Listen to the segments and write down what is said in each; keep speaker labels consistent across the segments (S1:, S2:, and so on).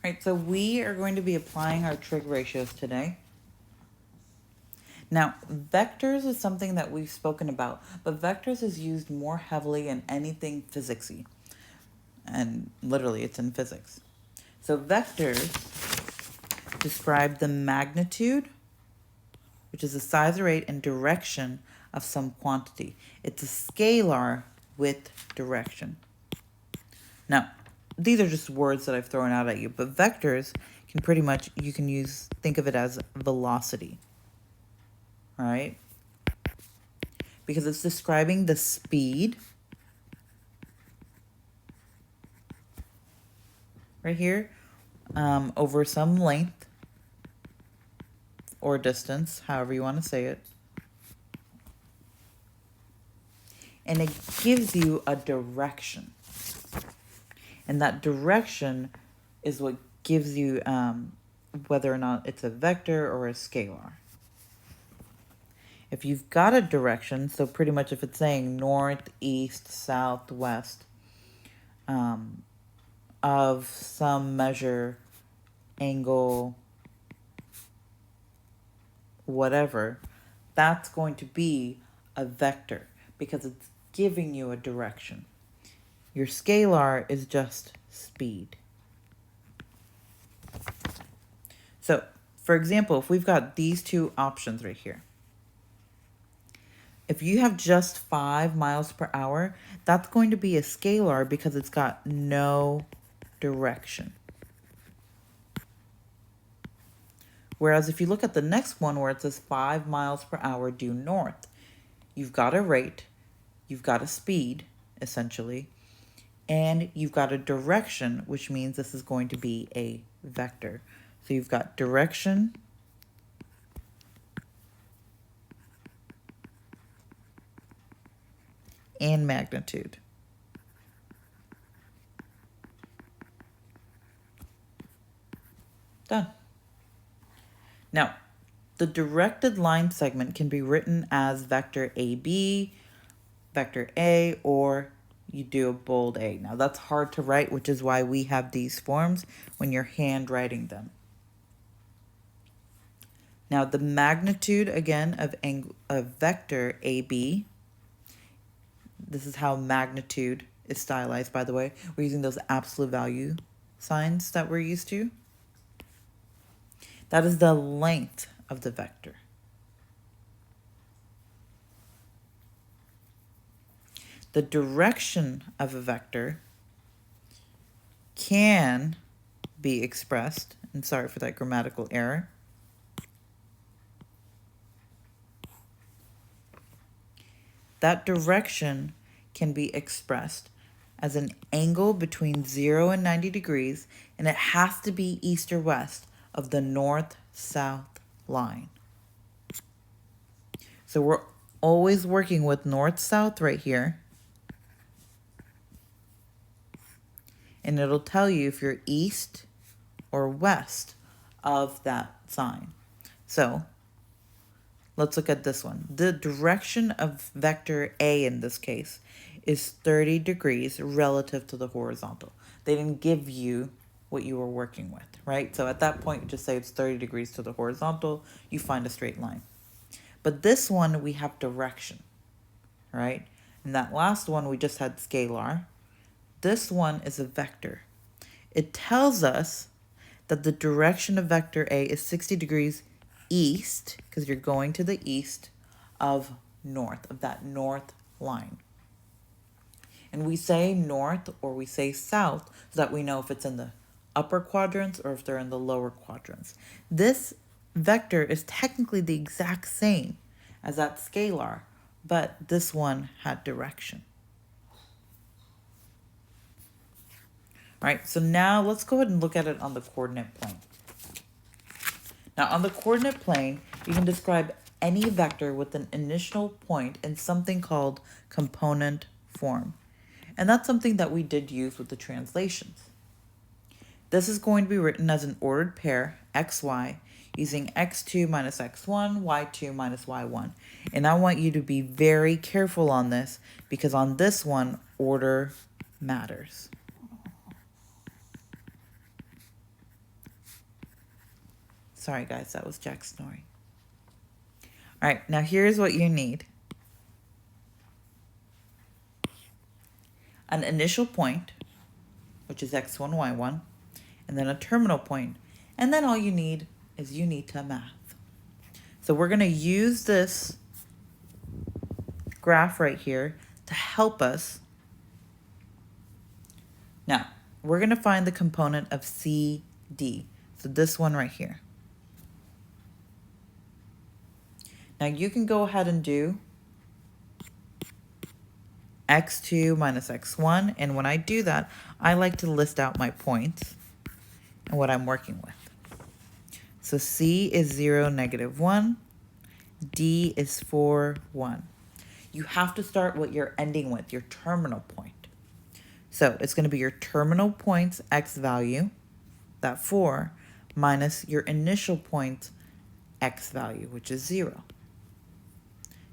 S1: Right, so we are going to be applying our trig ratios today. Now, vectors is something that we've spoken about, but vectors is used more heavily in anything physicsy. And literally, it's in physics. So vectors describe the magnitude, which is the size or rate and direction of some quantity. It's a scalar with direction. Now, these are just words that I've thrown out at you, but vectors can pretty much, you can think of it as velocity, right? Because it's describing the speed right here over some length or distance, however you want to say it. And it gives you a direction. And that direction is what gives you whether or not it's a vector or a scalar. If you've got a direction, so pretty much if it's saying north, east, south, west, of some measure, angle, whatever, that's going to be a vector because it's giving you a direction. Your scalar is just speed. So, for example, if we've got these two options right here, if you have just 5 miles per hour, that's going to be a scalar because it's got no direction. Whereas if you look at the next one where it says 5 miles per hour due north, you've got a rate, you've got a speed, essentially, and you've got a direction, which means this is going to be a vector. So you've got direction and magnitude. Done. Now, the directed line segment can be written as vector AB, vector A, or you do a bold A. Now, that's hard to write, which is why we have these forms when you're handwriting them. Now, the magnitude, again, of vector AB, this is how magnitude is stylized, by the way. We're using those absolute value signs that we're used to. That is the length of the vector. The direction of a vector can be expressed, and sorry for that grammatical error, that direction can be expressed as an angle between 0 and 90 degrees, and it has to be east or west of the north-south line. So we're always working with north-south right here. And it'll tell you if you're east or west of that sign. So let's look at this one. The direction of vector A in this case is 30 degrees relative to the horizontal. They didn't give you what you were working with, right? So at that point, just say it's 30 degrees to the horizontal, you find a straight line. But this one, we have direction, right? And that last one, we just had scalar. This one is a vector. It tells us that the direction of vector A is 60 degrees east, because you're going to the east of north, of that north line. And we say north or we say south so that we know if it's in the upper quadrants or if they're in the lower quadrants. This vector is technically the exact same as that scalar, but this one had direction. All right, so now let's go ahead and look at it on the coordinate plane. Now, on the coordinate plane, you can describe any vector with an initial point in something called component form. And that's something that we did use with the translations. This is going to be written as an ordered pair, xy, using x2 minus x1, y2 minus y1. And I want you to be very careful on this because on this one, order matters. sorry guys, that was Jack snoring. All right, now here's what you need. An initial point, which is x1, y1, and then a terminal point. And then all you need is you need to math. So we're going to use this graph right here to help us. Now, we're going to find the component of CD. So this one right here. Now you can go ahead and do x2 minus x1. And when I do that, I like to list out my points and what I'm working with. So C is 0, -1. D is 4, 1. You have to start what you're ending with, your terminal point. So it's going to be your terminal point's x value, that 4, minus your initial point's x value, which is 0.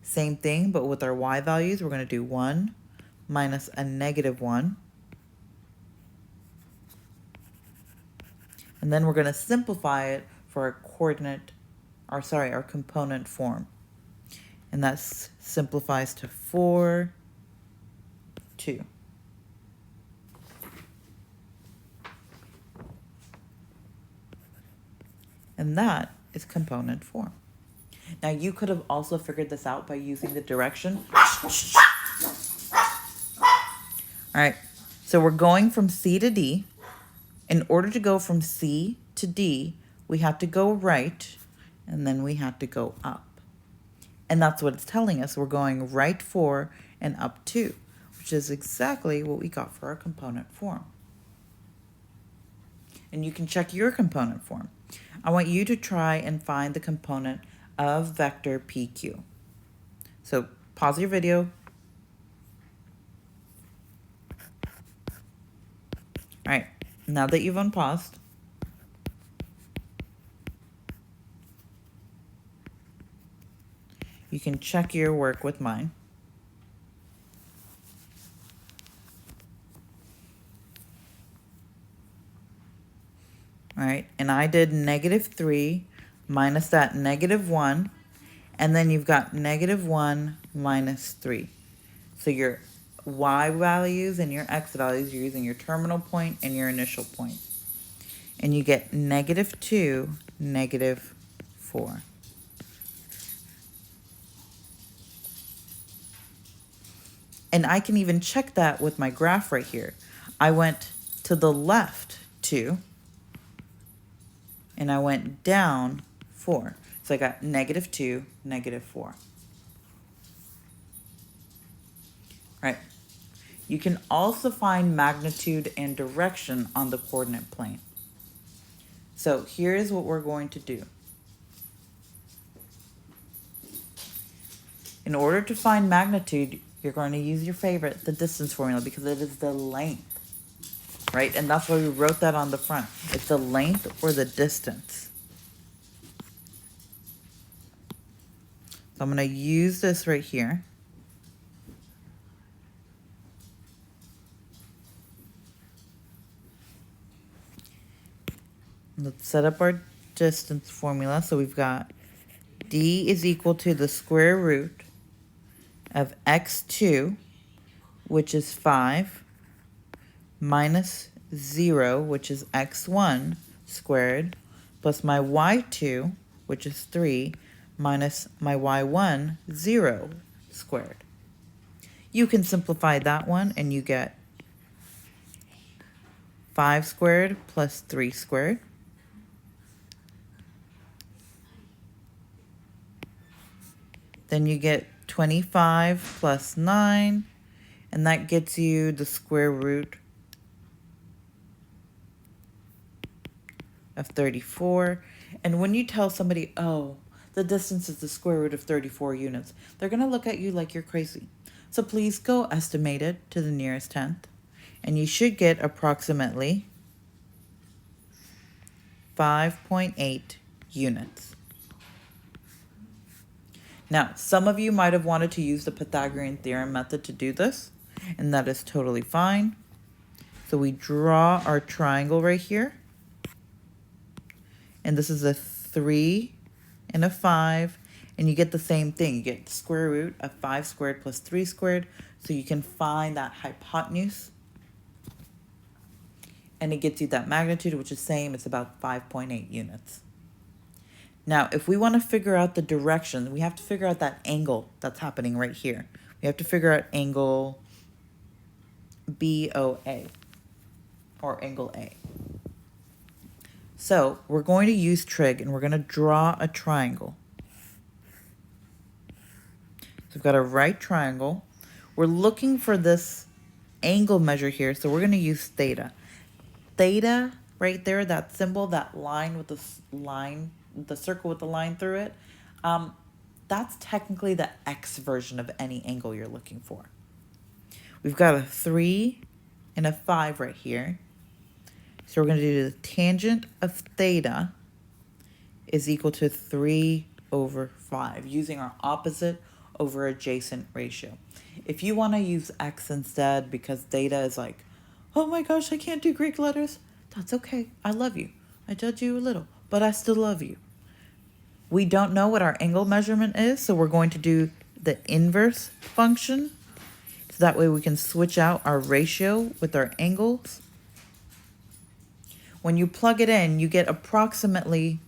S1: Same thing, but with our y values, we're going to do 1 minus a -1. And then we're going to simplify it for our our component form. And that simplifies to 4, 2. And that is component form. Now you could have also figured this out by using the direction. All right, so we're going from C to D. In order to go from C to D, we have to go right, and then we have to go up. And that's what it's telling us. We're going right 4 and up 2, which is exactly what we got for our component form. And you can check your component form. I want you to try and find the component of vector PQ. So pause your video. All right, now that you've unpaused, you can check your work with mine. All right, and I did -3 minus that -1, and then you've got -1 minus 3. So your y values and your x values, you're using your terminal point and your initial point. And you get -2, -4. And I can even check that with my graph right here. I went to the left 2, and I went down 4. So I got -2, -4. Right. You can also find magnitude and direction on the coordinate plane. So here's what we're going to do. In order to find magnitude, you're going to use your favorite, the distance formula, because it is the length, right? And that's why we wrote that on the front. It's the length or the distance. So I'm going to use this right here. Let's set up our distance formula. So we've got D is equal to the square root of x2, which is 5, minus 0, which is x1 squared, plus my y2, which is 3, minus my y1, 0 squared. You can simplify that one, and you get 5 squared plus 3 squared. Then you get 25 plus 9, and that gets you the square root of 34. And when you tell somebody, oh, the distance is the square root of 34 units, they're going to look at you like you're crazy. So please go estimate it to the nearest tenth, and you should get approximately 5.8 units. Now, some of you might have wanted to use the Pythagorean theorem method to do this, and that is totally fine. So we draw our triangle right here, and this is a 3 and a 5, and you get the same thing. You get the square root of 5 squared plus 3 squared, so you can find that hypotenuse, and it gets you that magnitude, which is same. It's about 5.8 units. Now, if we want to figure out the direction, we have to figure out that angle that's happening right here. We have to figure out angle BOA, or angle A. So we're going to use trig, and we're going to draw a triangle. So we've got a right triangle. We're looking for this angle measure here, so we're going to use theta. Theta, right there, that symbol, that line with the circle with the line through it, that's technically the x version of any angle you're looking for. We've got a 3 and a 5 right here. So we're going to do the tangent of theta is equal to 3 over 5, using our opposite over adjacent ratio. If you want to use x instead because theta is like, oh my gosh, I can't do Greek letters, that's okay. I love you. I judge you a little, but I still love you. We don't know what our angle measurement is, so we're going to do the inverse function. So that way we can switch out our ratio with our angles. When you plug it in, you get approximately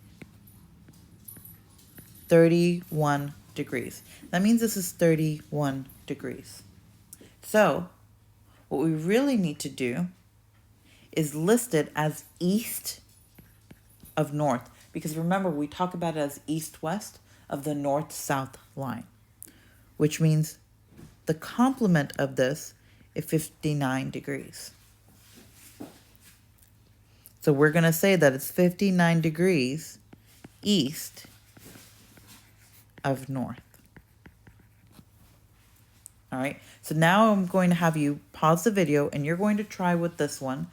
S1: 31 degrees. That means this is 31 degrees. So what we really need to do is list it as east of north, because remember, we talk about it as east-west of the north-south line, which means the complement of this is 59 degrees. So we're going to say that it's 59 degrees east of north. All right, so now I'm going to have you pause the video, and you're going to try with this one.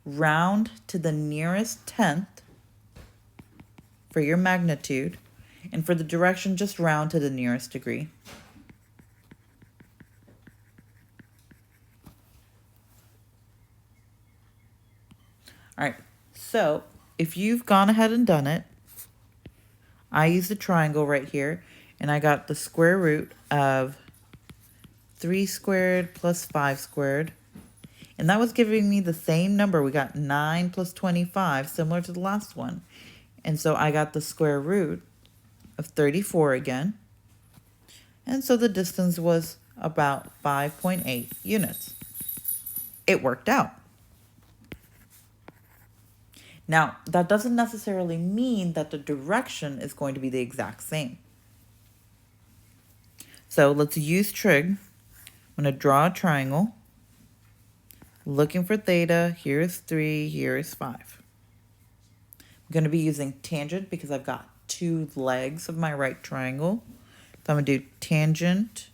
S1: Round to the nearest tenth for your magnitude, and for the direction, just round to the nearest degree. All right, so if you've gone ahead and done it, I used a triangle right here, and I got the square root of 3 squared plus 5 squared. And that was giving me the same number. We got 9 plus 25, similar to the last one. And so I got the square root of 34 again. And so the distance was about 5.8 units. It worked out. Now, that doesn't necessarily mean that the direction is going to be the exact same. So let's use trig. I'm going to draw a triangle. Looking for theta, here's 3, here's 5. I'm going to be using tangent because I've got 2 legs of my right triangle. So I'm going to do tangent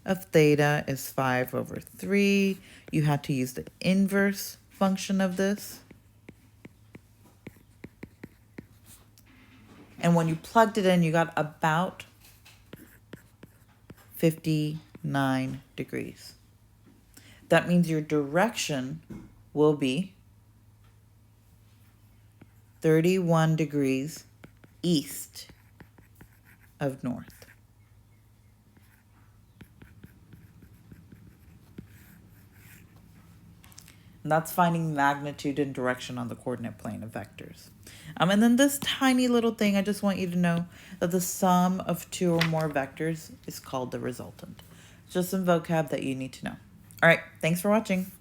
S1: of theta is 5 over 3. You have to use the inverse function of this. And when you plugged it in, you got about 59 degrees. That means your direction will be 31 degrees east of north. And that's finding magnitude and direction on the coordinate plane of vectors. And then this tiny little thing, I just want you to know that the sum of 2 or more vectors is called the resultant. Just some vocab that you need to know. All right, thanks for watching.